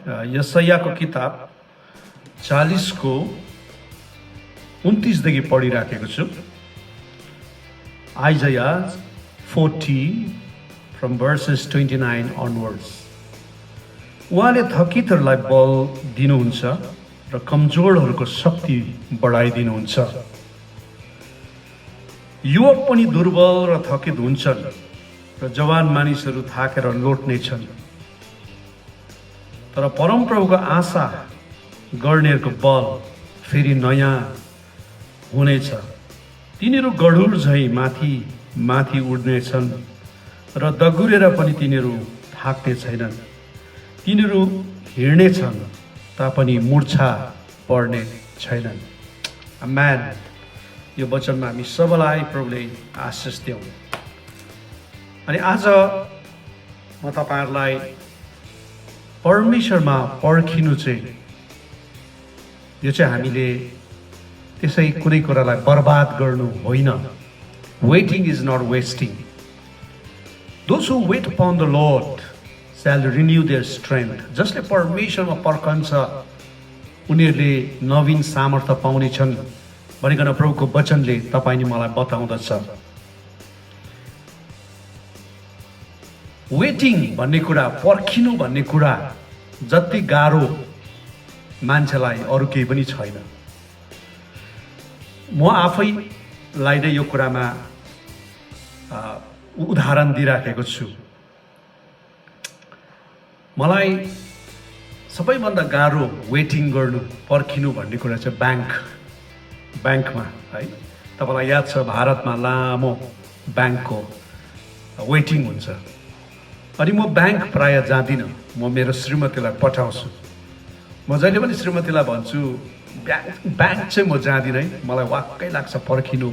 यशायाको किताब 40 को 29 देखि पढिराखेको छु। Isaiah 40 from verses 29 onwards. उहाँले थकितहरूलाई बल दिनुहुन्छ र कमजोरहरूको शक्ति बढाइदिनुहुन्छ। युवक पनि दुर्बल र थकित हुन्छन् र जवान मानिसहरू थाकेर लोट्नेछन्। तर परमप्रभुको आशा गर्नेहरूको बल फेरि नयाँ हुनेछ। तिनीहरू गढुर झैँ माथि माथि उड्नेछन् र दगुरेर पनि तिनीहरू थाक्ने छैनन्। तिनीहरू हिँड्नेछन् तापनि मूर्छा पर्ने छैनन्। आमेन। यो वचनमा हामी सबैलाई प्रभुले आशिष दिउँ। अनि आज म तपाईहरुलाई परमेश्वरमा पर्खिनु चाहिँ यो चाहिँ हामीले त्यसै कुनै कुरालाई बर्बाद गर्नु होइन। Waiting is not wasting. Those who wait upon the Lord shall renew their strength. जसले परमेश्वरमा पर्खन्छ उनीहरूले नवीन सामर्थ्य पाउनेछन् भनिकन प्रभुको वचनले तपाईं नि मलाई बताउँदछ। वेटिङ भन्ने कुरा, पर्खिनु भन्ने कुरा जति गाह्रो मान्छेलाई अरू केही पनि छैन। म आफैलाई नै यो कुरामा उदाहरण दिइराखेको छु। मलाई सबैभन्दा गाह्रो वेटिङ गर्नु, पर्खिनु भन्ने कुरा चाहिँ ब्याङ्कमा है। तपाईलाई याद छ भारतमा लामो ब्याङ्कको वेटिङ हुन्छ। अनि म ब्याङ्क प्राय जाँदिनँ। म मेरो श्रीमतीलाई पठाउँछु। म जहिले पनि श्रीमतीलाई भन्छु ब्याङ्क चाहिँ म जाँदिनँ है, मलाई वाक्कै लाग्छ पर्खिनु।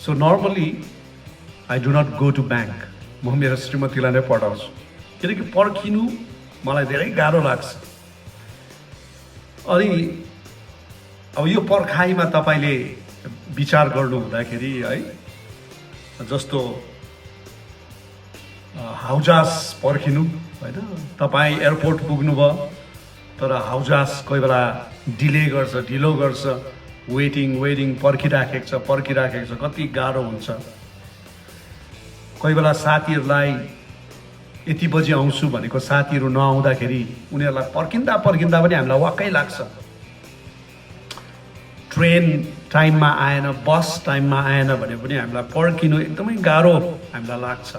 So normally I do not go to bank. म मेरो श्रीमतीलाई नै पठाउँछु किनकि पर्खिनु मलाई धेरै गाह्रो लाग्छ। अनि अब यो पर्खाइमा तपाईले विचार गर्नु हुँदाखेरि है, जस्तो हौजहाज पर्खिनु हैन। तपाई एयरपोर्ट पुग्नु भयो तर हौजहाज कोही बेला डिले गर्छ, ढिलो गर्छ। वेटिङ पर्खिराखेको छ, कति गाह्रो हुन्छ। कोही बेला साथीहरूलाई यति बजे आउँछु भनेको साथीहरू नआउँदाखेरि उनीहरूलाई पर्खिँदा पनि हामीलाई वाक्कै लाग्छ। ट्रेन टाइममा आएन, बस टाइममा आएन भने पनि हामीलाई पर्खिनु एकदमै गाह्रो हामीलाई लाग्छ।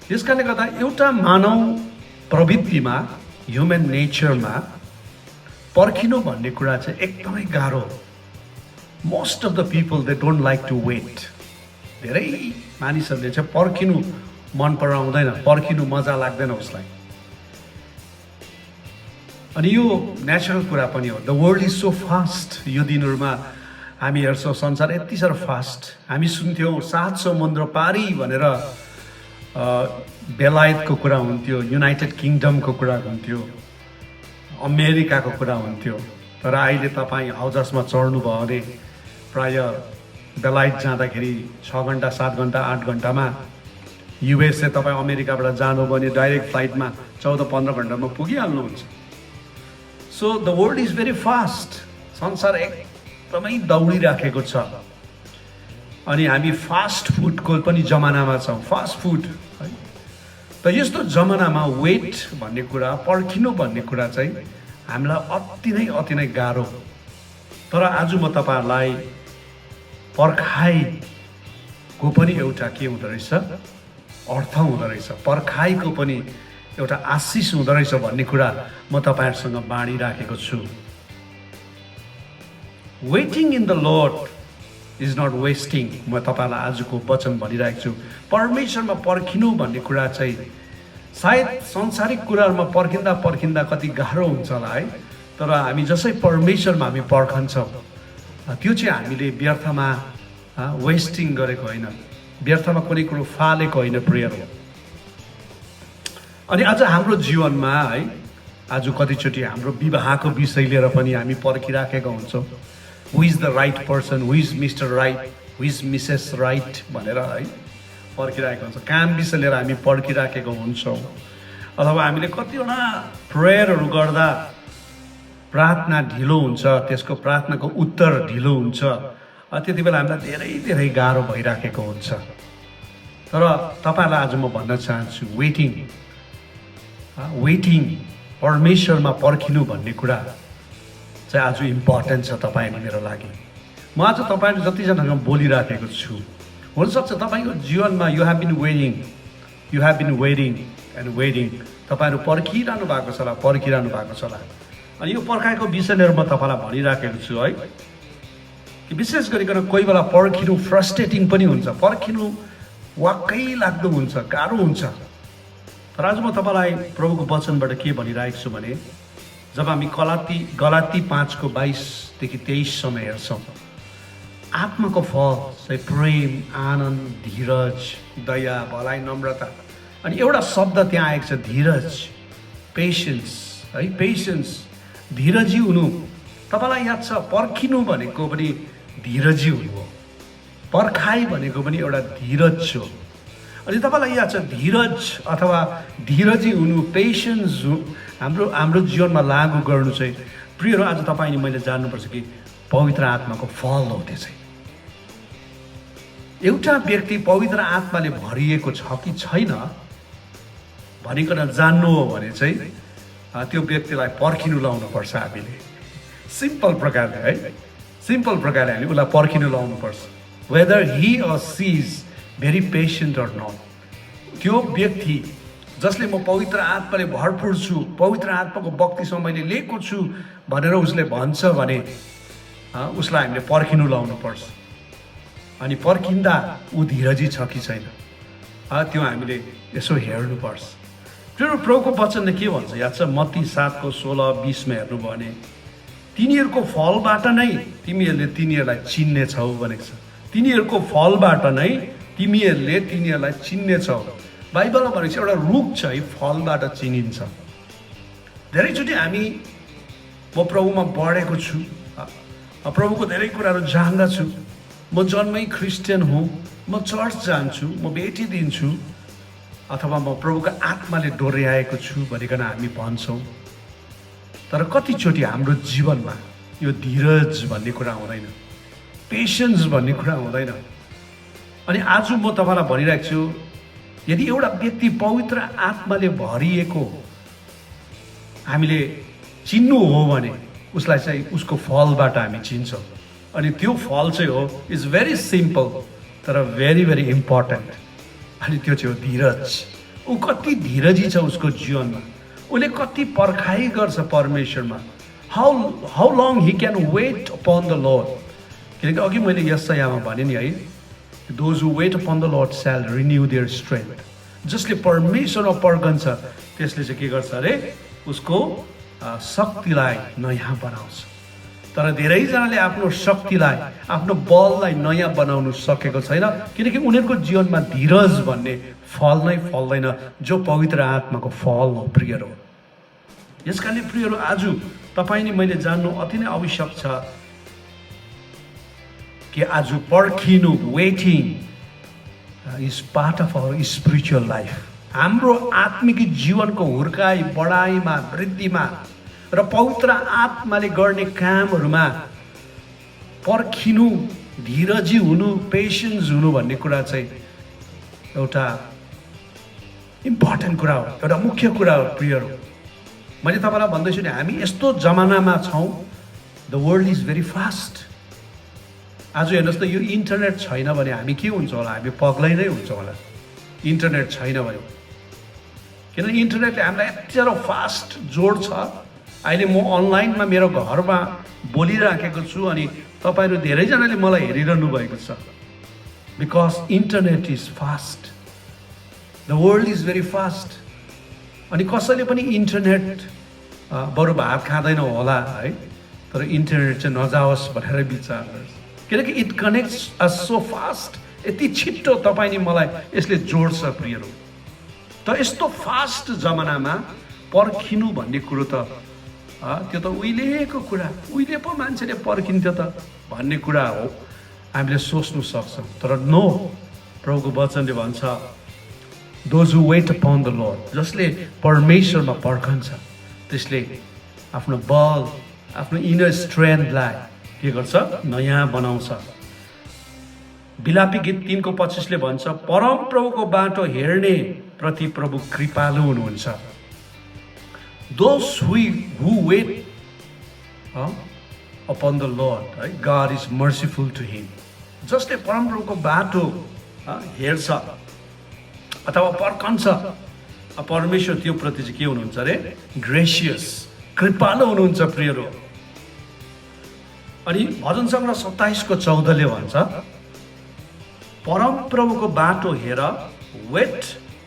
यसकारणले गर्दा एउटा मानव प्रवृत्तिमा, ह्युमन नेचरमा पर्खिनु भन्ने कुरा चाहिँ एकदमै गाह्रो। Most of the people they don't like to wait. धेरै मानिसहरूले चाहिँ पर्खिनु मन पराउँदैन, पर्खिनु मजा लाग्दैन उसलाई। अनि यो नेचुरल कुरा पनि हो। The world is so fast. यो दिनहरूमा हामी हेर्छौँ संसार यति साह्रो फास्ट। हामी सुन्थ्यौँ 7 समुद्र पारी भनेर बेलायतको कुरा हुन्थ्यो, युनाइटेड किङडमको कुरा हुन्थ्यो, अमेरिकाको कुरा हुन्थ्यो। तर अहिले तपाईँ हौजहाजमा चढ्नुभयो भने प्राय बेलायत जाँदाखेरि 6 घन्टा, 7 घन्टा, 8 घन्टामा, युएसए तपाईँ अमेरिकाबाट जानुभयो भने डाइरेक्ट फ्लाइटमा 14-15 घन्टामा पुगिहाल्नुहुन्छ। So the world is very fast. संसार एकदमै दौडिराखेको छ। अनि हामी फास्ट फुडको पनि जमानामा छौँ। फास्ट फुड है। त यस्तो जमानामा वेट भन्ने कुरा, पर्खिनु भन्ने कुरा चाहिँ हामीलाई अति नै गाह्रो। तर आज म तपाईहरुलाई पर्खाइको पनि एउटा के हुँदो रहेछ, अर्थ हुँदो रहेछ, पर्खाइको पनि एउटा आशिष हुँदो रहेछ भन्ने कुरा म तपाईहरुसँग बाँडिराखेको छु। Waiting in the Lord is not wasting. म तपाईलाई आजको वचन भनिरहेको छु। परमेश्वरमा पर्खिनु भन्ने कुरा चाहिँ सायद संसारिक कुराहरूमा पर्खिँदा कति गाह्रो हुन्छ होला है। तर हामी जसै परमेश्वरमा हामी पर्खन्छौँ त्यो चाहिँ हामीले व्यर्थमा वेस्टिङ गरेको होइन, व्यर्थमा कुनै कुरो फालेको होइन प्रियहरू। अनि आज हाम्रो जीवनमा है, आज कतिचोटि हाम्रो विवाहको विषय लिएर पनि हामी पर्खिराखेका हुन्छौँ। Who is the right person, who is mister right, who is misses right भनेर है पर्खिरहेको हुन्छ। काम विषय लिएर हामी पर्खिराखेको हुन्छौँ। अथवा हामीले कतिवटा प्रेयरहरू गर्दा प्रार्थना ढिलो हुन्छ, त्यसको प्रार्थनाको उत्तर ढिलो हुन्छ, त्यति बेला हामीलाई धेरै धेरै गाह्रो भइराखेको हुन्छ। तर तपाईँहरूलाई आज म भन्न चाहन्छु, वेटिङ परमेश्वरमा पर्खिनु भन्ने कुरा चाहिँ आज इम्पोर्टेन्ट छ तपाईँ अनि मेरो लागि। म आज तपाईँहरू जतिजनासँग बोलिराखेको छु, हुनसक्छ तपाईँको जीवनमा you have been waiting and waiting, तपाईँहरू पर्खिरहनु भएको छ होला। अनि यो पर्खाएको विषय लिएर म तपाईँलाई भनिराखेको छु है, कि विशेष गरिकन कोही बेला पर्खिनु फ्रस्ट्रेटिङ पनि हुन्छ, पर्खिनु वाक्कै लाग्दो हुन्छ, गाह्रो हुन्छ। तर आज म तपाईँलाई प्रभुको वचनबाट के भनिरहेको छु भने, जब हामी गलाती 5:22-23 हेर्छौँ, आत्माको फल चाहिँ प्रेम, आनन्द, धीरज, दया, भलाइ, नम्रता, अनि एउटा शब्द त्यहाँ आएको छ धीरज, पेसेन्स है, पेसेन्स, धीरजी हुनु। तपाईँलाई याद छ पर्खिनु भनेको पनि धीरजी हुनु हो, पर्खाइ भनेको पनि एउटा धीरज हो। अनि तपाईँलाई याद छ धीरज अथवा धीरजी हुनु, पेसेन्स हाम्रो जीवनमा लागू गर्नु चाहिँ प्रियहरू, आज तपाईँ अनि मैले जान्नुपर्छ कि पवित्र आत्माको फल हो त्यो चाहिँ। एउटा व्यक्ति पवित्र आत्माले भरिएको छ कि छैन भनिकन जान्नु हो भने चाहिँ त्यो व्यक्तिलाई पर्खिनु लाउनुपर्छ हामीले, सिम्पल प्रकारले है, सिम्पल प्रकारले हामी उसलाई पर्खिनु लाउनुपर्छ। Whether he or she is very patient or not, त्यो व्यक्ति जसले म पवित्र आत्माले भरपूर छु, पवित्र आत्माको बक्तिसँग मैले लिएको छु भनेर उसले भन्छ भने उसलाई हामीले पर्खिनु लाउनुपर्छ। अनि पर्खिँदा ऊ धीरजी छ कि छैन त्यो हामीले यसो हेर्नुपर्छ। प्रभुको वचनले के भन्छ याद छ, मत्ती 7:16-20 हेर्नुभयो भने, तिनीहरूको फलबाट नै तिमीहरूले तिनीहरूलाई चिन्नेछौ भनेको छ। तिनीहरूको फलबाट नै तिमीहरूले तिनीहरूलाई चिन्नेछौ। बाइबलमा भनेको छ एउटा रुख चाहिँ फलबाट चिनिन्छ। धेरैचोटि हामी म प्रभुमा बढेको छु, प्रभुको धेरै कुराहरू जान्दछु, म जन्मै क्रिस्चियन हुँ, म चर्च जान्छु, म भेटी दिन्छु, अथवा म प्रभुको आत्माले डोर्याएको छु भनिकन हामी भन्छौँ। तर कतिचोटि हाम्रो जीवनमा यो धीरज भन्ने कुरा हुँदैन, पेसेन्स भन्ने कुरा हुँदैन। अनि आज म तपाईँलाई भनिरहेको छु, यदि एउटा व्यक्ति पवित्र आत्माले भरिएको हामीले चिन्नु हो भने उसलाई चाहिँ उसको फलबाट हामी चिन्छौँ। अनि त्यो फल चाहिँ हो, इज भेरी सिम्पल तर भेरी भेरी इम्पोर्टेन्ट। अनि त्यो चाहिँ हो धीरज। ऊ कति धीरजी छ उसको जीवनमा, उसले कति पर्खाइ गर्छ परमेश्वरमा। How long he can wait upon the lord, किनकि अघि मैले यशायामा भने नि है, those who wait upon the lord shall renew their strength. जसले परमेश्वरमा पर्खन्छ त्यसले चाहिँ के गर्छ अरे, उसको शक्तिलाई नयाँ बनाउँछ। तर धेरैजनाले आफ्नो शक्तिलाई, आफ्नो बललाई नयाँ बनाउनु सकेको छैन, किनकि उनीहरूको जीवनमा धीरज भन्ने फल नै फल्दैन, जो पवित्र आत्माको फल हो प्रियहरू। यसकारणले प्रियहरू, आज तपाईँ नि मैले जान्नु अति नै आवश्यक छ कि आज पर्खिनु, waiting is part of our spiritual life. हाम्रो आत्मिक जीवनको हुर्काइ, बढाइमा, वृद्धिमा र पवित्र आत्माले गर्ने कामहरूमा पर्खिनु, धीरजी हुनु, पेसेन्स हुनु भन्ने कुरा चाहिँ एउटा इम्पोर्टेन्ट कुरा हो, एउटा मुख्य कुरा हो प्रियहरू। मैले तपाईँलाई भन्दैछु नि, हामी यस्तो जमानामा छौँ, the world is very fast. आज हेर्नुहोस् त, यो इन्टरनेट छैन भने हामी के हुन्छ होला, हामी पग्लै नै हुन्छ होला। इन्टरनेट छैन भने, किनभने इन्टरनेटले हामीलाई यति साह्रो फास्ट जोड्छ। अहिले म अनलाइनमा मेरो घरमा बोलिराखेको छु अनि तपाईँहरू धेरैजनाले मलाई हेरिरहनु भएको छ, because internet is fast, the world is very fast. अनि कसैले पनि इन्टरनेट बरु भात खाँदैन होला है, तर इन्टरनेट चाहिँ नजाओस् भनेर विचार गर्छ, किनकि it connects us so fast. यति छिट्टो तपाईँ नि मलाई यसले जोड्छ प्रियहरू। त यस्तो फास्ट जमानामा पर्खिनु भन्ने कुरो त त्यो त उहिलेको कुरा, उहिले पो मान्छेले पर्खिन्थ्यो त भन्ने कुरा हो, हामीले सोच्नु सक्छौँ। तर नो, प्रभुको वचनले भन्छ Those who wait upon the Lord, जसले परमेश्वरमा पर्खन्छ त्यसले आफ्नो बल, आफ्नो इनर स्ट्रेन्थलाई के गर्छ? नयाँ बनाउँछ। बिलापी गीत 3:25 भन्छ, परम प्रभुको बाटो हेर्ने प्रति प्रभु कृपालु हुनुहुन्छ। Those who wait upon the Lord, right? God is merciful to him. जसले परम प्रभुको बाटो हेर्छ अथवा पर्खन्छ, परमेश्वर त्यो प्रति चाहिँ के हुनुहुन्छ अरे? ग्रेसियस, कृपालु हुनुहुन्छ प्रियहरू। अनि भजन सङ्ग्रह 27:14 भन्छ, परम प्रभुको बाटो हेर, वेट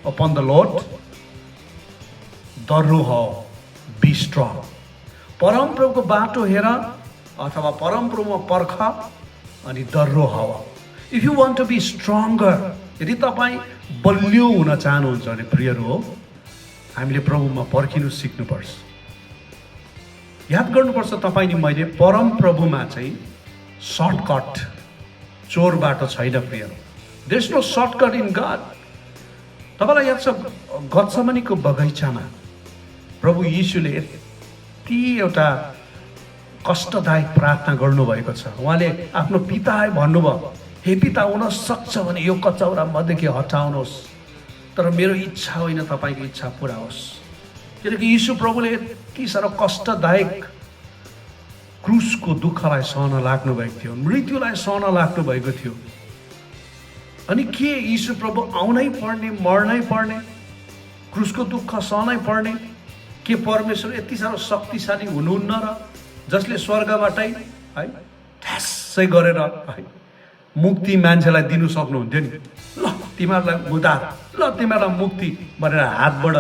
अपन द लर्ड, दर्रो हो, बी स्ट्रङ। परम प्रभुको बाटो हेर अथवा परम प्रभुमा पर्ख अनि दर्रो हावा। If you want to be stronger, यदि तपाईँ बलियो हुन चाहनुहुन्छ भने प्रियहरू हो, हामीले प्रभुमा पर्खिनु सिक्नुपर्छ। याद गर्नुपर्छ तपाईँ नि मैले, परम प्रभुमा चाहिँ सर्टकट, चोर बाटो छैन प्रियहरू। There is no shortcut in God. तपाईँलाई याद छ गत्समनीको बगैँचामा प्रभु यीशुले यति एउटा कष्टदायक प्रार्थना गर्नुभएको छ। उहाँले आफ्नो पितालाई भन्नुभयो, हे पिता, हुन सक्छ भने यो कचौरा मदेखि हटाउनुहोस्, तर मेरो इच्छा होइन तपाईँको इच्छा पुरा होस्। किनकि यीशु प्रभुले यति साह्रो कष्टदायक क्रुसको दुःखलाई सहन लाग्नु भएको थियो, मृत्युलाई सहन लाग्नु भएको थियो। अनि के यीशु प्रभु आउनै पर्ने, मर्नै पर्ने, क्रुसको दुःख सहनै पर्ने? के परमेश्वर यति साह्रो शक्तिशाली हुनुहुन्न र जसले स्वर्गबाटै है ठ्यासै गरेर है मुक्ति मान्छेलाई दिनु सक्नुहुन्थ्यो नि? ल तिमीहरूलाई उद्धार, ल तिमीहरूलाई मुक्ति भनेर हातबाट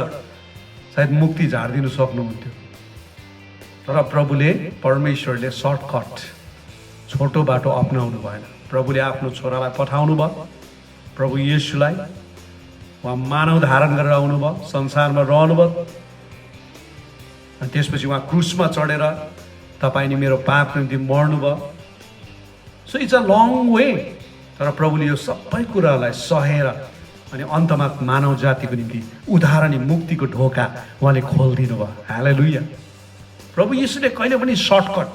सायद मुक्ति झारिदिनु सक्नुहुन्थ्यो। तर प्रभुले, परमेश्वरले सर्टकट, छोटो बाटो अपनाउनु भएन। प्रभुले आफ्नो छोरालाई पठाउनु भयो, प्रभु येशूलाई। उहाँ मानव धारण गरेर आउनुभयो, संसारमा रहनुभयो, अनि त्यसपछि उहाँ क्रुसमा चढेर तपाईँ नि मेरो पाप निम्ति मर्नुभयो। So it's a long way, तर प्रभुले यो सबै कुरालाई सहेर अनि अन्तमा मानव जातिको निम्ति उद्धार अनि मुक्तिको ढोका उहाँले खोलिदिनु भयो। हालेलुया। प्रभु यीशुले कहिले पनि सर्टकट,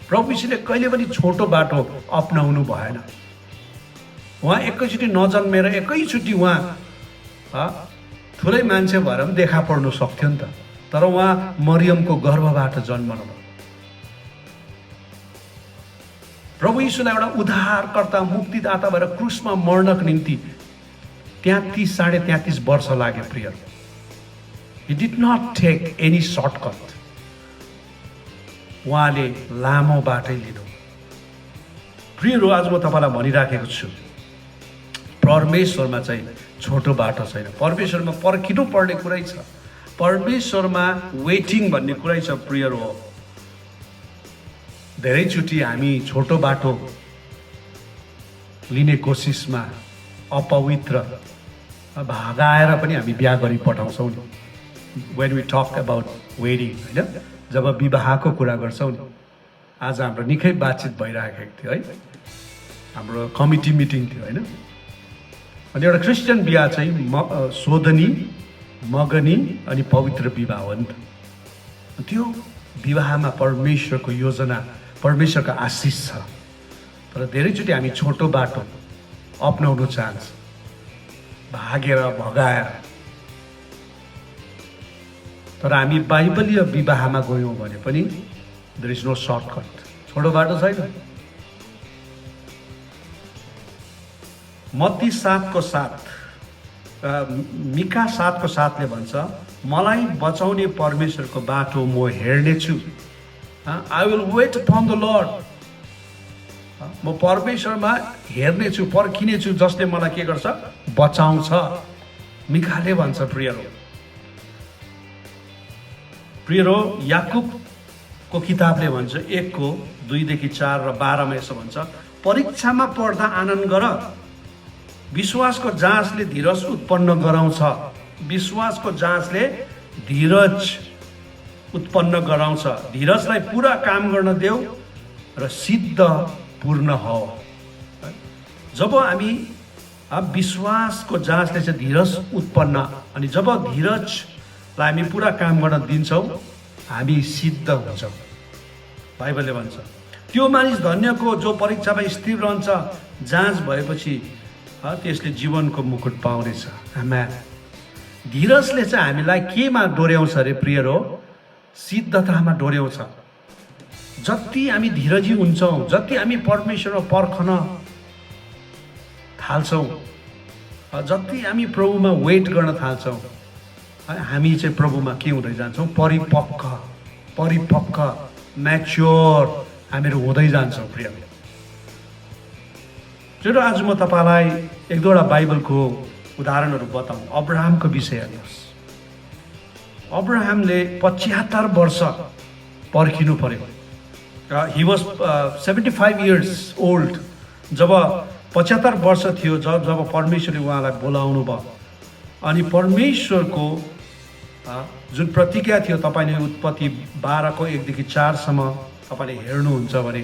प्रभु यीशुले कहिले पनि छोटो बाटो अपनाउनु भएन। उहाँ एकैचोटि नजन्मेर एकैचोटि उहाँ ठुलै मान्छे भएर पनि देखा पर्नु सक्थ्यो नि त, तर उहाँ मरियमको गर्भबाट जन्मनु भयो। प्रभु यीशुलाई एउटा उद्धारकर्ता, मुक्तिदाता भएर क्रुसमा मर्नको निम्ति 33-33.5 वर्ष लाग्यो प्रिय। He did not take any shortcut. उहाँले लामो बाटै लिनु। प्रियहरू, आज म तपाईँलाई भनिराखेको छु, परमेश्वरमा चाहिँ छोटो बाटो छैन। परमेश्वरमा पर्खिनु पर्ने कुरै छ, परमेश्वरमा वेटिङ भन्ने कुरै छ प्रियहरू हो। धेरैचोटि हामी छोटो बाटो लिने कोसिसमा अपवित्र भागाएर पनि हामी बिहा गरी पठाउँछौँ नि। When we talk about wedding, होइन, जब विवाहको कुरा गर्छौँ नि। आज हाम्रो निकै बातचित भइराखेको थियो है, हाम्रो कमिटी मिटिङ थियो होइन। अनि एउटा क्रिस्चियन बिहा चाहिँ सोधनी, मगनी अनि पवित्र विवाह हो नि त। त्यो विवाहमा परमेश्वरको योजना, परमेश्वरको आशिष छ। तर धेरैचोटि हामी छोटो बाटो अपनाउन चाहन्छ, भागेर भगाएर। तर हामी बाइबलीय विवाहमा गयौँ भने पनि देयर इज नो सर्टकट, छोटो बाटो छैन। मत्ती 7:7, मिका 7:7 भन्छ, मलाई बचाउने परमेश्वरको बाटो म हेर्नेछु। I will wait upon the Lord. म परमेश्वरमा हेर्नेछु, पर्खिनेछु, जसले मलाई के गर्छ? बचाउँछ। मिकाले भन्छ प्रियरो, याकुबको किताबले भन्छ 1:2-4 र 12 यसो भन्छ, परीक्षामा पर्दा आनन्द गर, विश्वासको जाँचले धीरज उत्पन्न गराउँछ। विश्वासको जाँचले धीरज उत्पन्न गराउँछ। धीरजलाई पुरा काम गर्न देऊ र सिद्ध पूर्ण हो। जब हामी विश्वासको जाँचले चाहिँ धीरज उत्पन्न, अनि जब धीरजलाई हामी पुरा काम गर्न दिन्छौँ हामी सिद्ध हुन्छौँ। बाइबलले भन्छ त्यो मानिस धन्यको जो परीक्षामा स्थिर रहन्छ, जाँच भएपछि त्यसले जीवनको मुकुट पाउनेछ। आमेन। धीरजले चाहिँ हामीलाई केमा डोर्याउँछ अरे प्रियरो? सिद्धतामा डोर्याउँछ। जति हामी धीरजी हुन्छौँ, जति हामी परमेश्वरमा पर्खन थाल्छौँ, जति हामी प्रभुमा वेट गर्न थाल्छौँ, हामी चाहिँ प्रभुमा के हुँदै जान्छौँ? परिपक्व म्याच्योर हामीहरू हुँदै जान्छौँ। प्रिय जो आज म तपाईँलाई एक दुईवटा बाइबलको उदाहरणहरू बताउँ। अब्राहमको विषय हेर्नुहोस्। अब्राहमले 75 वर्ष पर्खिनु पर्यो। He was 75 years old. जब 75 वर्ष थियो जब परमेश्वरले उहाँलाई बोलाउनु भयो, अनि परमेश्वरको जुन प्रतिज्ञा थियो, तपाईँले उत्पत्ति 12को 1देखि 4सम्म तपाईँले हेर्नुहुन्छ भने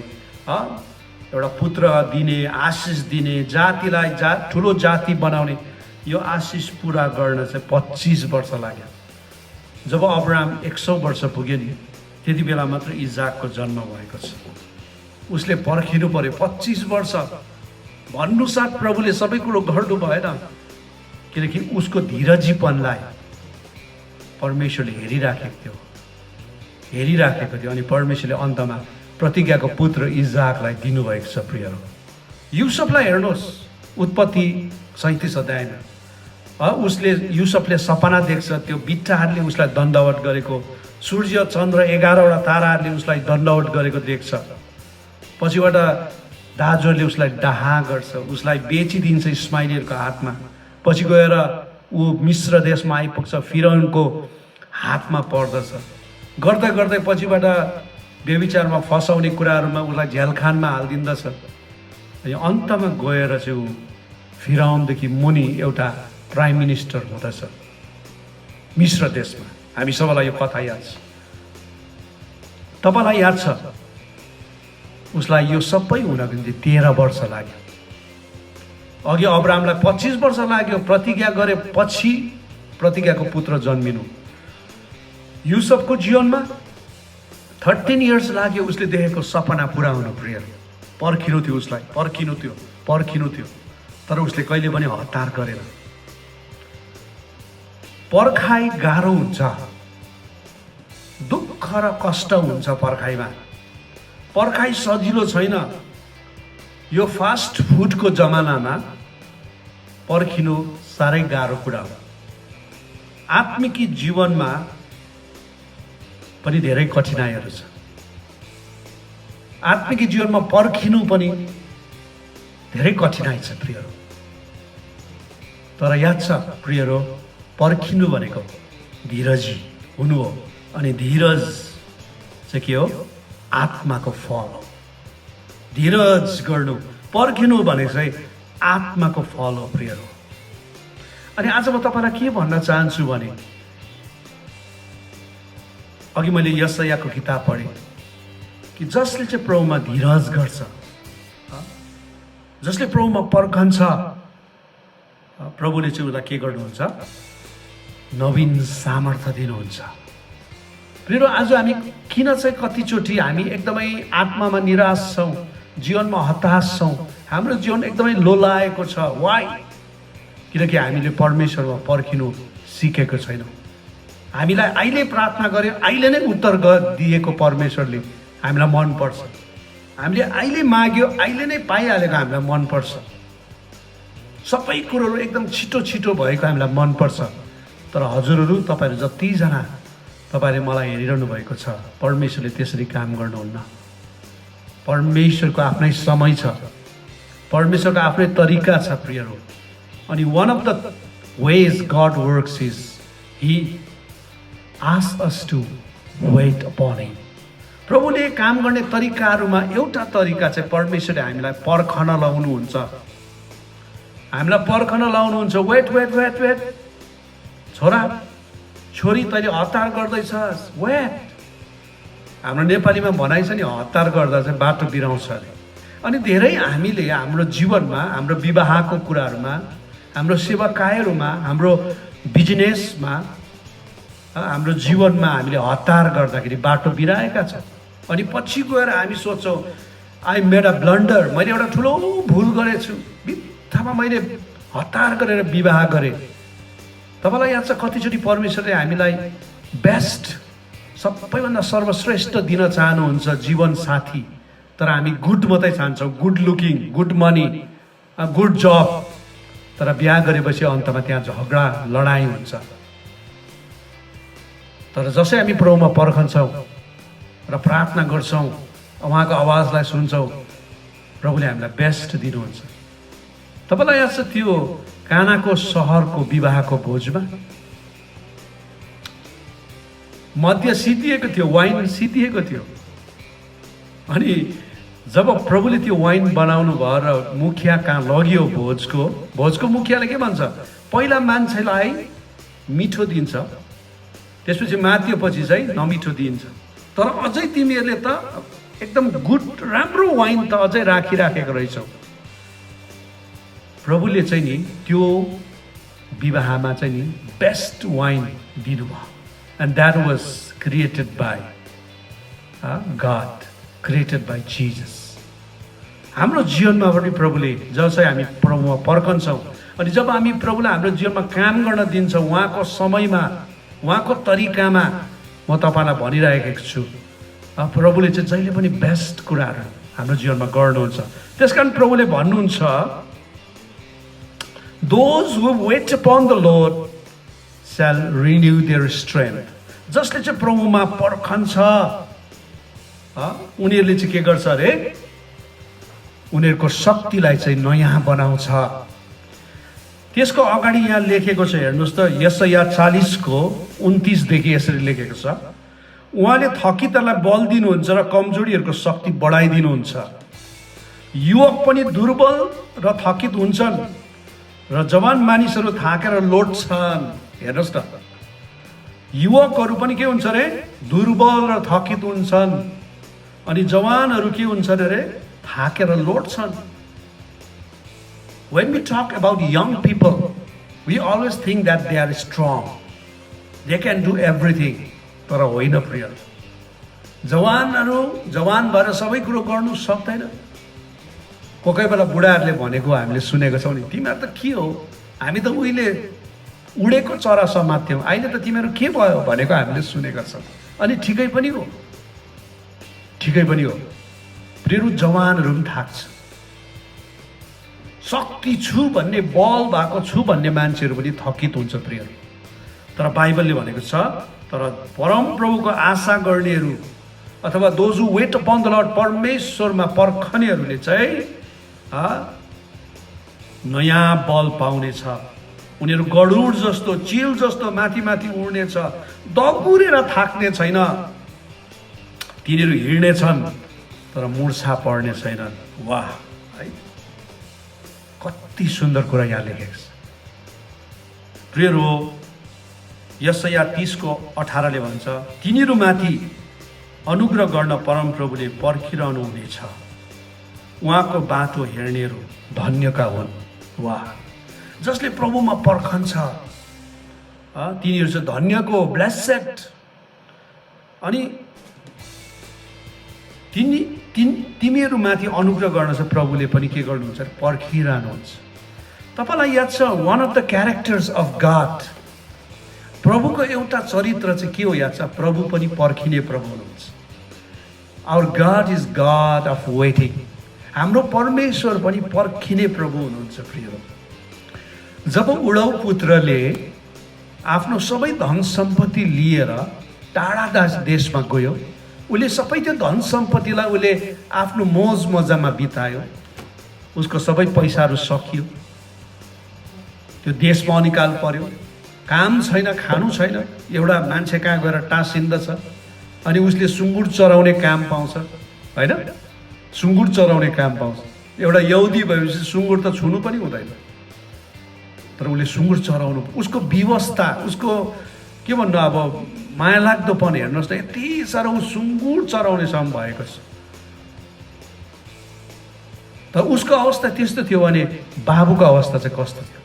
एउटा पुत्र दिने, आशिष दिने, जातिलाई ठुलो जाति बनाउने, यो आशिष पुरा गर्न चाहिँ 25 वर्ष लाग्यो। जब अब्राहम 100 वर्ष पुग्यो नि, त्यति बेला मात्र इजाकको जन्म भएको छ। उसले पर्खिनु पर्यो 25 वर्ष। भन्नुसाथ प्रभुले सबै कुरो गर्नु भएन, किनकि उसको धीरजीपनलाई परमेश्वरले हेरिराखेको थियो। अनि परमेश्वरले अन्तमा प्रतिज्ञाको पुत्र इजाकलाई दिनुभएको छ। प्रियहरू, युसुफलाई हेर्नुहोस्। उत्पत्ति 37 अध्यायमा युसुफले सपना देख्छ। त्यो बिट्टाहरूले उसलाई दण्डवत गरेको, सूर्य चन्द्र 11वटा ताराहरूले उसलाई दण्डवत गरेको देख्छ। पछिबाट दाजुहरूले उसलाई डाहा गर्छ, उसलाई बेचिदिन्छ इस्माइलीहरूको हातमा। पछि गएर ऊ मिस्र देशमा आइपुग्छ, फिरौनको हातमा पर्दछ। गर्दै गर्दै पछिबाट व्यभिचारमा फसाउने कुराहरूमा उसलाई झ्यालखानमा हालिदिँदछ। अनि अन्तमा गएर चाहिँ ऊ फिरौनदेखि मुनि एउटा प्राइम मिनिस्टर हुँदछ मिस्र देशमा। हामी सबैलाई यो कथा याद छ। तपाईँलाई याद छ उसलाई यो सबै हुनको निम्ति 13 वर्ष लाग्यो। अघि अब्राहमलाई 25 वर्ष लाग्यो प्रतिज्ञा गरे पछि प्रतिज्ञाको पुत्र जन्मिनु। युसुफको जीवनमा 13 इयर्स लाग्यो उसले देखेको सपना पुरा हुनु। प्रिय पर्खिनु थियो, उसलाई पर्खिनु थियो, तर उसले कहिले पनि हतार गरेन। पर्खाइ गाह्रो हुन्छ, दुःख र कष्ट हुन्छ पर्खाइमा। पर्खाइ सजिलो छैन। यो फास्ट फुडको जमानामा पर्खिनु साह्रै गाह्रो कुरा हो। आत्मिकी जीवनमा पनि धेरै कठिनाइहरू छ। आत्मिकी जीवनमा पर्खिनु पनि धेरै कठिनाइ छ प्रियहरू। तर याद छ प्रियहरू, पर्खिनु भनेको धीरजी हुनु हो। अनि धीरज चाहिँ के हो? आत्माको फल हो। धीरज गर्नु, पर्खिनु भने चाहिँ आत्माको फल हो प्रियहरू। अनि आज म तपाईँलाई के भन्न चाहन्छु भने, अघि मैले यशायाको किताब पढेँ कि जसले चाहिँ प्रभुमा धीरज गर्छ, जसले प्रभुमा पर्खन्छ, प्रभुले चाहिँ उसलाई के गर्नुहुन्छ? नवीन सामर्थ्य दिनुहुन्छ। प्रिय आज हामी किन चाहिँ कतिचोटि हामी एकदमै आत्मामा निराश छौँ, जीवनमा हताश छौँ, हाम्रो जीवन एकदमै लोलाएको छ। वाइ? किनकि हामीले परमेश्वरमा पर्खिनु सिकेको छैनौँ। हामीलाई अहिले प्रार्थना गर्यो, अहिले नै उत्तर दिएको परमेश्वरले हामीलाई मनपर्छ। हामीले अहिले माग्यो, अहिले नै पाइहालेको हामीलाई मनपर्छ। सबै कुरोहरू एकदम छिटो छिटो भएको हामीलाई मनपर्छ। तर हजुरहरू, तपाईँहरू जतिजना तपाईँले मलाई हेरिरहनु भएको छ, परमेश्वरले त्यसरी काम गर्नुहुन्न। परमेश्वरको आफ्नै समय छ, परमेश्वरको आफ्नै तरिका छ प्रियहरू। अनि one of the ways God works is he asks us to wait upon him. प्रभुले काम गर्ने तरिकाहरूमा एउटा तरिका चाहिँ परमेश्वरले हामीलाई पर्खन लाउनुहुन्छ। हामीलाई पर्खन लाउनुहुन्छ। वेट वेट वेट वेट, छोरा छोरी तैँले हतार गर्दैछस्, वेट। हाम्रो नेपालीमा भनाइ छ नि, हतार गर्दा चाहिँ बाटो बिराउँछ अरे। अनि धेरै हामीले हाम्रो जीवनमा, हाम्रो विवाहको कुराहरूमा, हाम्रो सेवाकायहरूमा, हाम्रो बिजनेसमा, हाम्रो जीवनमा हामीले हतार गर्दाखेरि बाटो बिराएका छौँ। अनि पछि गएर हामी सोच्छौँ आई मेड अ ब्लन्डर, मैले एउटा ठुलो भुल गरेछु, बित्थामा मैले हतार गरेर विवाह गरेँ। तपाईँलाई याद छ कतिचोटि परमेश्वरले हामीलाई बेस्ट, सबैभन्दा सर्वश्रेष्ठ दिन चाहनुहुन्छ जीवन साथी, तर हामी गुड मात्रै चाहन्छौँ, good looking, good money, good job. तर बिहा गरेपछि अन्तमा त्यहाँ झगडा लडाइँ हुन्छ। तर जसै हामी प्रभुमा पर्खन्छौँ र प्रार्थना गर्छौँ, उहाँको आवाजलाई सुन्छौँ, प्रभुले हामीलाई बेस्ट दिनुहुन्छ। तपाईँलाई याद छ त्यो कानाको सहरको विवाहको भोजमा मध्य सिद्धिएको थियो, वाइन सिद्धिएको थियो। अनि जब प्रभुले त्यो वाइन बनाउनु भयो र मुखिया कहाँ लग्यो, भोजको मुखियाले के भन्छ, पहिला मान्छेलाई मिठो दिन्छ, त्यसपछि माथिपछि चाहिँ नमिठो दिन्छ। तर अझै तिमीहरूले त एकदम गुड राम्रो वाइन त अझै राखिराखेको रहेछौ। प्रभुले चाहिँ नि त्यो विवाहमा चाहिँ नि बेस्ट वाइन दिनुभयो। And that was created by God, created by Jesus. हाम्रो जीवनमा पनि प्रभुले जसै हामी प्रभुमा पर्खन्छौँ, अनि जब हामी प्रभुलाई हाम्रो जीवनमा काम गर्न दिन्छौँ, उहाँको समयमा, उहाँको तरिकामा, म तपाईँलाई भनिरहेको छु, प्रभुले चाहिँ जहिले पनि बेस्ट कुराहरू हाम्रो जीवनमा गर्नुहुन्छ। त्यसकारण प्रभुले भन्नुहुन्छ, Those who wait upon the Lord shall renew their strength. जसले चाहिँ प्रभुमा पर्खन्छ उनीहरूले चाहिँ के गर्छ अरे, उनीहरूको शक्तिलाई चाहिँ नयाँ बनाउँछ। त्यसको अगाडि यहाँ लेखेको छ, हेर्नुहोस् त, यशाया 40:29 देखि यसरी लेखेको छ, उहाँले थकितलाई बल दिनुहुन्छ र कमजोरीहरूको शक्ति बढाइदिनुहुन्छ। युवक पनि दुर्बल र थकित हुन्छन् र जवान मानिसहरू थाकेर लोट्छन्। हेर्नुहोस् त, युवकहरू पनि के हुन्छ अरे, दुर्बल र थकित हुन्छन्, अनि जवानहरू के हुन्छन् अरे, थाकेर लोट्छन्। When we talk about young people, we always think that they are strong, they can do everything. तर होइन प्रिय, जवानहरू जवान भएर सबै कुरो गर्नु सक्दैन। कोही बेला बुढाहरूले भनेको हामीले सुनेको छौँ नि, तिमीहरू त के हो, हामी त उहिले उडेको चरा समात्थ्यौँ, अहिले त तिमीहरू के भयो भनेको हामीले सुनेका छौँ। अनि ठिकै पनि हो, ठिकै पनि हो। प्रियहरू, जवानहरू पनि थाक्छ, शक्ति छु भन्ने, बल भएको छु भन्ने मान्छेहरू पनि थकित हुन्छ प्रियहरू। तर बाइबलले भनेको छ, तर परम प्रभुको आशा गर्नेहरू अथवा those who wait upon the Lord, परमेश्वरमा पर्खनेहरूले चाहिँ नयाँ बल पाउनेछ। उनीहरू गरुड जस्तो, चिल जस्तो माथि माथि उड्नेछ, दगुरेर थाक्ने छैन। तिनीहरू हिँड्नेछन् तर मूर्छा पर्ने छैनन्। वाह, है, कति सुन्दर कुरा यहाँ लेखेको छ। प्रियहरू, यशाया 30:18 भन्छ, तिनीहरूमाथि अनुग्रह गर्न परम प्रभुले पर्खिरहनु हुनेछ, उहाँको बाटो हेर्नेहरू धन्यका हुन्। वाह, जसले प्रभुमा पर्खन्छ तिनीहरू चाहिँ धन्यको, ब्लेसेड। अनि तिमीहरूमाथि अनुग्रह गर्न चाहिँ प्रभुले पनि के गर्नुहुन्छ, पर्खिरहनुहुन्छ। तपाईँलाई याद छ, one of the characters of God, प्रभुको एउटा चरित्र चाहिँ के हो याद छ, प्रभु पनि पर्खिने प्रभु हुनुहुन्छ। Our God is God of waiting. हाम्रो परमेश्वर पनि पर्खिने प्रभु हुनुहुन्छ। प्रिय, जब उडौ पुत्रले आफ्नो सबै धन सम्पत्ति लिएर टाढा देशमा गयो, उसले सबै त्यो धन सम्पत्तिलाई उसले आफ्नो मोज मजामा बितायो, उसको सबै पैसाहरू सकियो, त्यो देशमा अनिकाल पर्यो, काम छैन, खानु छैन, एउटा मान्छे कहाँ गएर टाँसिन्दछ, अनि उसले सुँगुर चराउने काम पाउँछ, होइन, सुँगुर चराउने काम पाउँछ। एउटा यहुदी भएपछि सुँगुर त छुनु पनि हुँदैन, तर उसले सुँगुर चराउनु, उसको व्यवस्था, उसको के भन्नु, अब माया लाग्दोपन हेर्नुहोस् न, यति साह्रो ऊ सुँगुर चराउनेसम्म भएको छ। तर उसको अवस्था त्यस्तो थियो भने बाबुको अवस्था चाहिँ कस्तो थियो,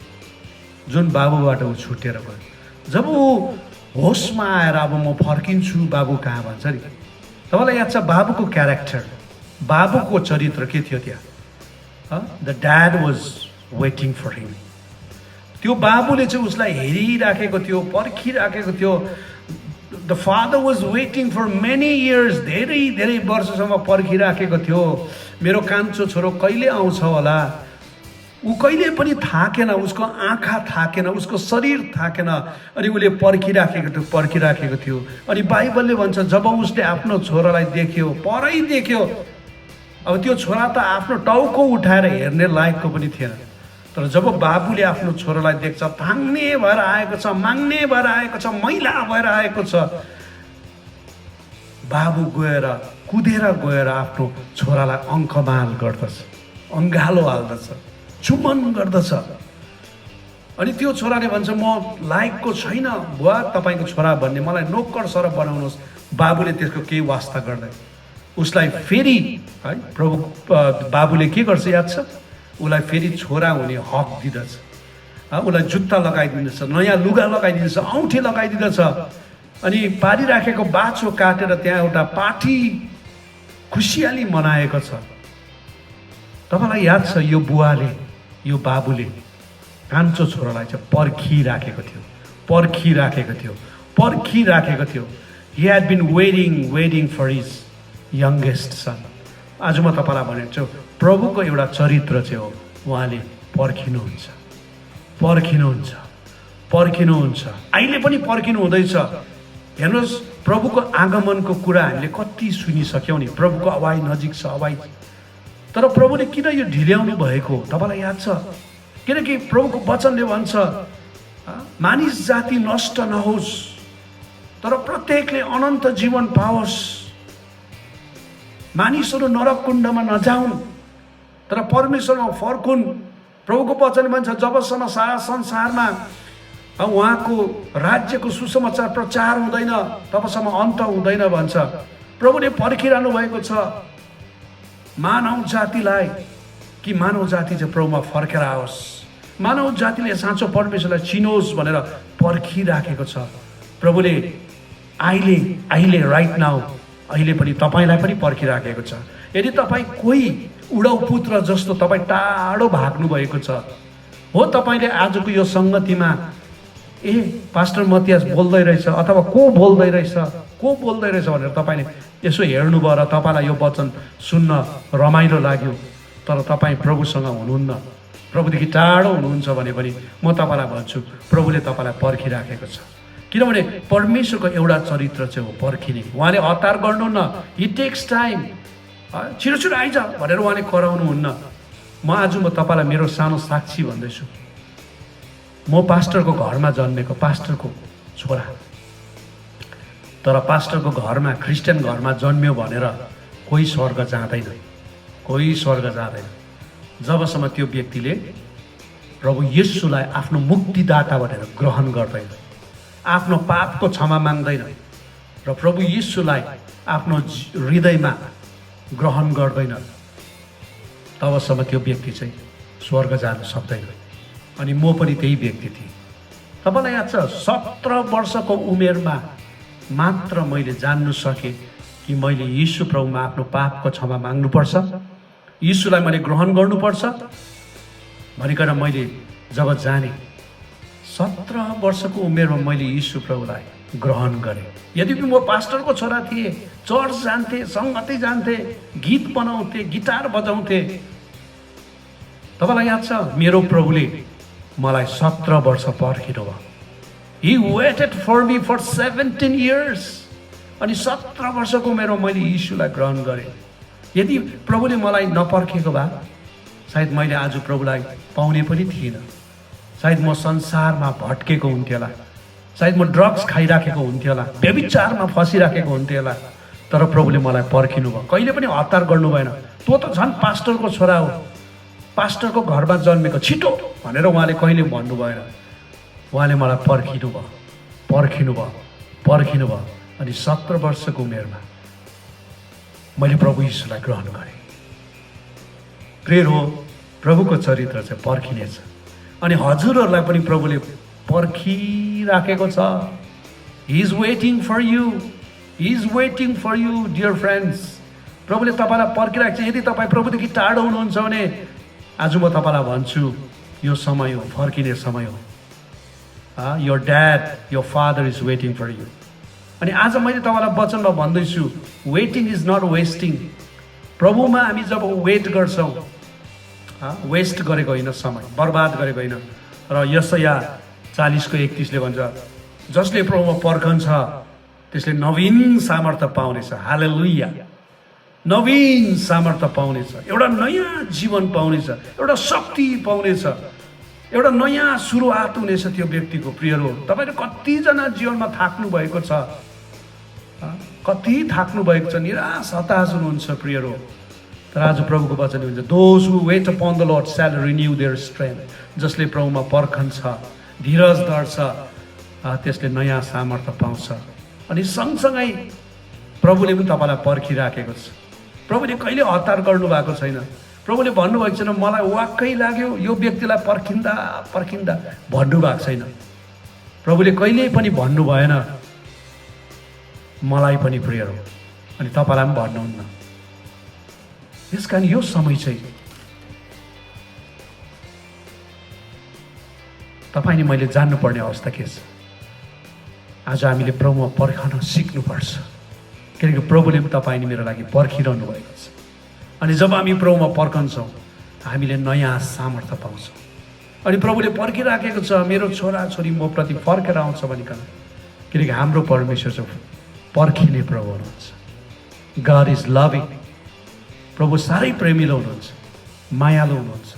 जुन बाबुबाट ऊ छुटेर गयो। जब ऊ होसमा आएर अब म फर्किन्छु बाबु कहाँ भन्छ नि, तपाईँलाई याद छ बाबुको क्यारेक्टर, बाबुको चरित्र के थियो त्यहाँ? The dad was waiting for him. त्यो बाबुले चाहिँ उसलाई हेरिराखेको थियो, पर्खिराखेको थियो। The father was waiting for many years, धेरै धेरै वर्षसम्म पर्खिराखेको थियो, मेरो कान्छो छोरो कहिले आउँछ होला। ऊ कहिले पनि थाकेन, उसको आँखा थाकेन, उसको शरीर थाकेन, अनि उसले पर्खिराखेको थियो। अनि बाइबलले भन्छ जब उसले आफ्नो छोरालाई देख्यो, परै देख्यो, अब त्यो छोरा त आफ्नो टाउको उठाएर हेर्ने लायकको पनि थिएन, तर जब बाबुले आफ्नो छोरालाई देख्छ, भाग्ने भएर आएको छ, माग्ने भएर आएको छ, मैला भएर आएको छ, बाबु कुदेर गएर आफ्नो छोरालाई अङ्कमाल गर्दछ, अङ्गालो हाल्दछ, चुम्बन गर्दछ। अनि त्यो छोराले भन्छ म लायकको छैन बुवा तपाईँको छोरा भन्ने, मलाई नोकर सर बनाउनुहोस्। बाबुले त्यसको केही वास्ता गर्दैन, उसलाई फेरि है प्रभु बाबुले के गर्छ याद छ? उसलाई फेरि छोरा हुने हक दिँदछ, उसलाई जुत्ता लगाइदिँदछ, नयाँ लुगा लगाइदिँदछ, औँठी लगाइदिँदछ, अनि पारिराखेको बाछो काटेर त्यहाँ एउटा पार्टी खुसियाली मनाएको छ। तपाईँलाई याद छ यो बुवाले, यो बाबुले कान्छो छोरालाई चाहिँ पर्खिराखेको थियो। He had been waiting for his youngest son. आज म तपाईँलाई भनेको छु प्रभुको एउटा चरित्र चाहिँ हो, उहाँले पर्खिनुहुन्छ। अहिले पनि पर्खिनु हुँदैछ। हेर्नुहोस् प्रभुको आगमनको कुरा हामीले कति सुनिसक्यौँ नि, प्रभुको आवाज नजिक छ, आवाज। तर प्रभुले किन यो ढिल्याउनु भएको तपाईँलाई याद छ? किनकि प्रभुको वचनले भन्छ मानिस जाति नष्ट नहोस्, तर प्रत्येकले अनन्त जीवन पाओस्। मानिसहरू नरक कुण्डमा नजाउन्, तर परमेश्वरमा फर्कुन्। प्रभुको वचन भन्छ जबसम्म सारा संसारमा उहाँको राज्यको सुसमाचार प्रचार हुँदैन तबसम्म अन्त हुँदैन भन्छ। प्रभुले पर्खिरहनु भएको छ मानव जातिलाई, कि मानव जाति चाहिँ प्रभुमा फर्केर आओस्, मानव जातिले साँचो परमेश्वरलाई चिनोस् भनेर पर्खिराखेको छ। प्रभुले अहिले राइट नाउ अहिले पनि तपाईँलाई पनि पर्खिराखेको छ। यदि तपाईँ कोही उडौ पुत्र जस्तो तपाईँ टाढो भाग्नु भएको छ, हो तपाईँले आजको यो सङ्गतिमा पास्टर मतियास बोल्दै रहेछ अथवा को बोल्दै रहेछ भनेर तपाईँले यसो हेर्नुभयो र तपाईँलाई यो वचन सुन्न रमाइलो लाग्यो, तर तपाईँ प्रभुसँग हुनुहुन्न, प्रभुदेखि टाढो हुनुहुन्छ भने पनि म तपाईँलाई भन्छु प्रभुले तपाईँलाई पर्खिराखेको छ। किनभने परमेश्वरको एउटा चरित्र चाहिँ हो पर्खिने। उहाँले हतार गर्नुहुन्न, हि टेक्स टाइम, छिटो आइज भनेर उहाँले कराउनुहुन्न। म तपाईँलाई मेरो सानो साक्षी भन्दैछु। म पास्टरको घरमा जन्मेको, पास्टरको छोरा, तर पास्टरको घरमा क्रिस्चियन घरमा जन्मियो भनेर कोही स्वर्ग जाँदैन। जबसम्म त्यो व्यक्तिले प्रभु येशूलाई आफ्नो मुक्तिदाता भनेर ग्रहण गर्दैन, आफ्नो पापको क्षमा माग्दैन र प्रभु येशूलाई आफ्नो हृदयमा ग्रहण गर्दैन, तबसम्म त्यो व्यक्ति चाहिँ स्वर्ग जान सक्दैन। अनि म पनि त्यही व्यक्ति थिएँ। तपाईँलाई याद छ 17 वर्षको उमेरमा मात्र मैले जान्नु सकेँ कि मैले येशू प्रभुमा आफ्नो पापको क्षमा माग्नुपर्छ, येशूलाई मैले ग्रहण गर्नुपर्छ भनिकन मैले जब जाने 17 वर्षको उमेरमा मैले येशू प्रभुलाई ग्रहण गरेँ। यद्यपि म पास्टरको छोरा थिएँ, चर्च जान्थेँ, सङ्गति जान्थेँ, गीत बनाउँथेँ, गिटार बजाउँथेँ। तपाईँलाई याद छ मेरो प्रभुले मलाई 17 वर्ष पर्खिनु भयो। He waited for me for 17 years. अनि 17 वर्षको उमेरमा मैले येशूलाई ग्रहण गरेँ। यदि प्रभुले मलाई नपर्खेको भए सायद मैले आज प्रभुलाई पाउने पनि थिइनँ। सायद म संसारमा भट्केको हुन्थेँ होला, सायद म ड्रग्स खाइराखेको हुन्थेँ होला, व्यभिचारमा फसिराखेको हुन्थेँ होला, तर प्रभुले मलाई पर्खिनु भयो। कहिले पनि हतार गर्नु भएन। तँ त झन् पास्टरको छोरा हो, पास्टरको घरमा जन्मेको, छिटो भनेर उहाँले कहिले भन्नु भएन। उहाँले मलाई पर्खिनु भयो। अनि 17 वर्षको उमेरमा मैले प्रभु येशूलाई ग्रहण गरेँ। प्रेर हो, प्रभुको चरित्र चाहिँ पर्खिनेछ। अनि हजुरहरूलाई पनि प्रभुले पर्खिराखेको छ। He is waiting for you, he is waiting for you dear friends. प्रभुले तपाईँलाई पर्खिरहेको छ। यदि तपाईँ प्रभुदेखि टाढो हुनुहुन्छ भने आज म तपाईँलाई भन्छु, यो समय हो, फर्किने समय हो। Your dad, your father is waiting for you. अनि आज मैले तपाईँलाई वचनमा भन्दैछु, वेटिङ इज नट वेस्टिङ। प्रभुमा हामी जब वेट गर्छौँ, वेस्ट गरेको होइन, समय बर्बाद गरेको होइन। र यशाया 40:31 भन्छ, जसले प्रभुमा पर्खन्छ त्यसले नवीन सामर्थ्य पाउनेछ। हालेलुया। नवीन सामर्थ्य पाउनेछ, एउटा नयाँ जीवन पाउनेछ, एउटा शक्ति पाउनेछ, एउटा नयाँ सुरुवात हुनेछ त्यो व्यक्तिको। प्रियहरू, तपाईँले कतिजना जीवनमा थाक्नु भएको छ, कति थाक्नु भएको छ, निराश हताश हुनुहुन्छ प्रियहरू। तर आज प्रभुको वचन हुन्छ, those who wait upon the Lord shall renew their strength. जसले प्रभुमा पर्खन्छ, धीरज धर्छ, त्यसले नयाँ सामर्थ्य पाउँछ। अनि सँगसँगै प्रभुले पनि तपाईँलाई पर्खिराखेको छ। प्रभुले कहिले हतार गर्नु भएको छैन। प्रभुले भन्नुभएको छैन मलाई वाक्कै लाग्यो यो व्यक्तिलाई पर्खिँदा पर्खिँदा भन्नुभएको छैन। प्रभुले कहिल्यै पनि भन्नु भएन मलाई पनि प्रिय हो, अनि तपाईँलाई पनि भन्नुहुन्न। यसकारण यो समय चाहिँ तपाईँले मैले जान्नुपर्ने अवस्था के छ। आज हामीले प्रभुमा पर्खन सिक्नुपर्छ, किनकि प्रभुले पनि तपाईँ मेरो लागि पर्खिरहनु भएको छ। अनि जब हामी प्रभुमा पर्खन्छौँ हामीले नयाँ सामर्थ्य पाउँछौँ। अनि प्रभुले पर्खिराखेको छ, मेरो छोराछोरी म प्रति फर्केर आउँछ भनिकन, किनकि हाम्रो परमेश्वर चाहिँ पर्खिने प्रभु हुनुहुन्छ। God is loving. प्रभु साह्रै प्रेमिलो हुनुहुन्छ, मायालु हुनुहुन्छ।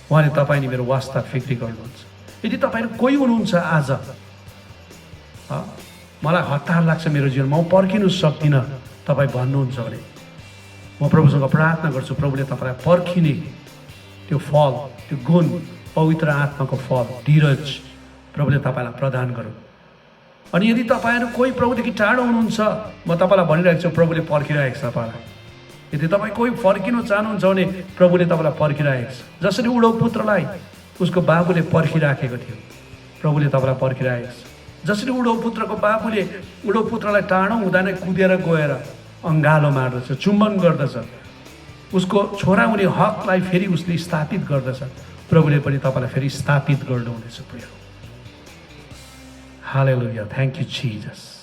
उहाँले तपाईँ नि मेरो वास्ता फिक्री गर्नुहुन्छ। यदि तपाईँहरू कोही हुनुहुन्छ आज मलाई हतार लाग्छ मेरो जीवनमा, म पर्खिनु सक्दिनँ, तपाईँ भन्नुहुन्छ भने म प्रभुसँग प्रार्थना गर्छु, प्रभुले तपाईँलाई पर्खिने त्यो फल, त्यो गुण, पवित्र आत्माको फल, धीरज प्रभुले तपाईँलाई प्रदान गरून्। अनि यदि तपाईँहरू कोही प्रभुदेखि टाढो हुनुहुन्छ, म तपाईँलाई भनिरहेको छु प्रभुले पर्खिरहेको छ तपाईँलाई। यदि तपाईँ कोही फर्किनु चाहनुहुन्छ भने प्रभुले तपाईँलाई पर्खिरहेको छ। जसरी उडो पुत्रलाई उसको बाबुले पर्खिराखेको थियो, प्रभुले तपाईँलाई पर्खिरहेको छ। जसरी उडो पुत्रको बाबुले उडो पुत्रलाई टाढो हुँदा नै कुदेर गएर अङ्गालो मार्दछ, चुम्बन गर्दछ, उसको छोरा हुने हकलाई फेरि उसले स्थापित गर्दछ, प्रभुले पनि तपाईँलाई फेरि स्थापित गर्नुहुनेछ प्रिय। हालेलुया। Thank you Jesus.